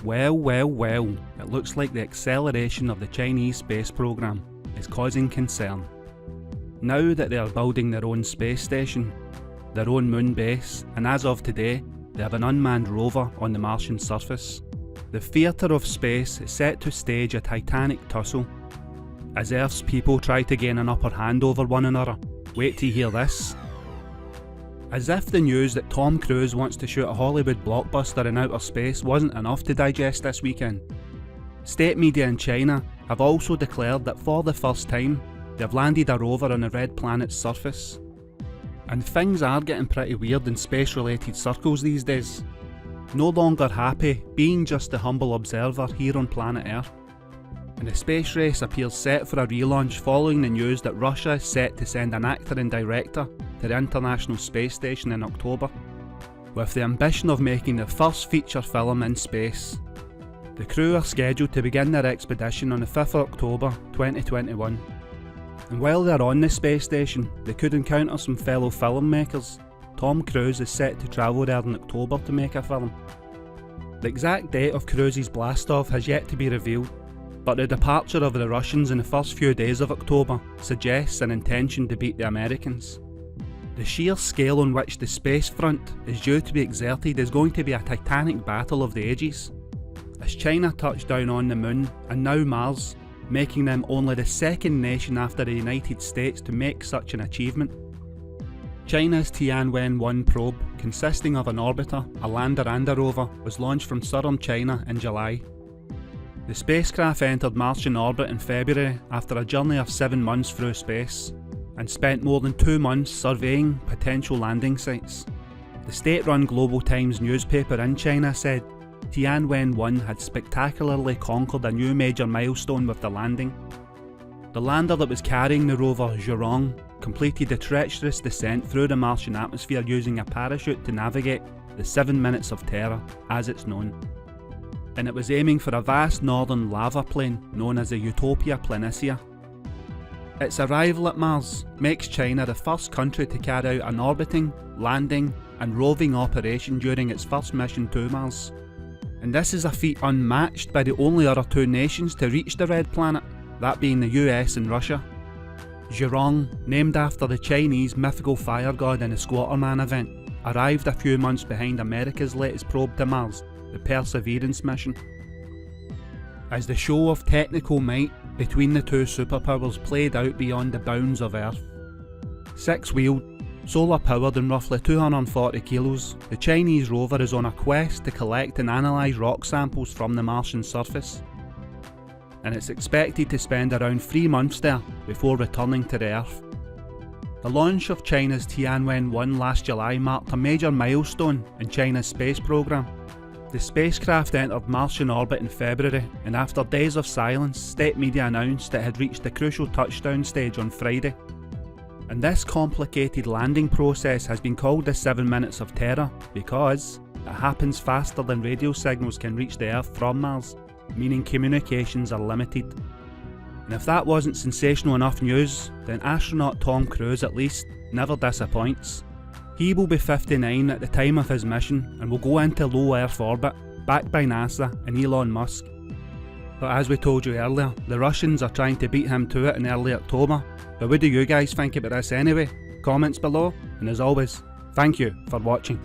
Well, it looks like the acceleration of the Chinese space program is causing concern. Now that they are building their own space station, their own moon base, and as of today, they have an unmanned rover on the Martian surface, the theatre of space is set to stage a titanic tussle as Earth's people try to gain an upper hand over one another. Wait to hear this. As if the news that Tom Cruise wants to shoot a Hollywood blockbuster in outer space wasn't enough to digest this weekend, state media in China have also declared that for the first time they've landed a rover on the red planet's surface. And things are getting pretty weird in space-related circles these days. No longer happy being just a humble observer here on planet Earth. And the space race appears set for a relaunch following the news that Russia is set to send an actor and director to the International Space Station in October, with the ambition of making the first feature film in space. The crew are scheduled to begin their expedition on the 5th of October 2021. And while they're on the space station, they could encounter some fellow filmmakers. Tom Cruise is set to travel there in October to make a film. The exact date of Cruise's blastoff has yet to be revealed, but the departure of the Russians in the first few days of October suggests an intention to beat the Americans. The sheer scale on which the space front is due to be exerted is going to be a titanic battle of the ages, as China touched down on the Moon and now Mars, making them only the second nation after the United States to make such an achievement. China's Tianwen-1 probe, consisting of an orbiter, a lander and a rover, was launched from southern China in July. The spacecraft entered Martian orbit in February after a journey of 7 months through space, and spent more than 2 months surveying potential landing sites. The state-run Global Times newspaper in China said Tianwen-1 had spectacularly conquered a new major milestone with the landing. The lander that was carrying the rover Zhurong completed a treacherous descent through the Martian atmosphere using a parachute to navigate the 7 minutes of terror, as it's known. And it was aiming for a vast northern lava plain known as the Utopia Planitia. Its arrival at Mars makes China the first country to carry out an orbiting, landing and roving operation during its first mission to Mars. And this is a feat unmatched by the only other 2 nations to reach the red planet, that being the US and Russia. Zhurong, named after the Chinese mythical fire god in the Squatterman event, arrived a few months behind America's latest probe to Mars, the Perseverance mission. As the show of technical might between the 2 superpowers played out beyond the bounds of Earth. 6-wheeled, solar-powered and roughly 240 kilos, the Chinese rover is on a quest to collect and analyse rock samples from the Martian surface. And it's expected to spend around 3 months there before returning to the Earth. The launch of China's Tianwen-1 last July marked a major milestone in China's space program. The spacecraft entered Martian orbit in February, and after days of silence, state media announced it had reached the crucial touchdown stage on Friday. And this complicated landing process has been called the 7 minutes of terror because it happens faster than radio signals can reach the Earth from Mars, meaning communications are limited. And if that wasn't sensational enough news, then astronaut Tom Cruise at least never disappoints. He will be 59 at the time of his mission and will go into low Earth orbit, backed by NASA and Elon Musk. But as we told you earlier, the Russians are trying to beat him to it in early October. But what do you guys think about this anyway? Comments below, and as always, thank you for watching.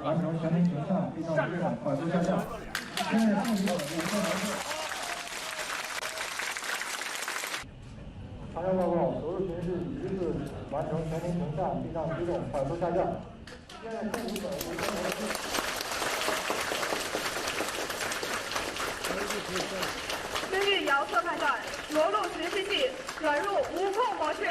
完成全程停下，地上机场快速下降。现在控制有航天报告，所有巡视已知完成全程停下，地上机动快速下降。现在控制测判断，着陆实施器转入无控模式。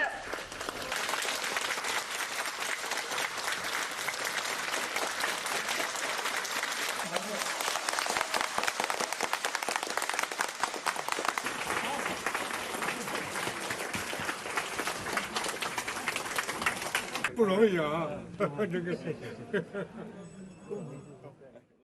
不容易啊，这个。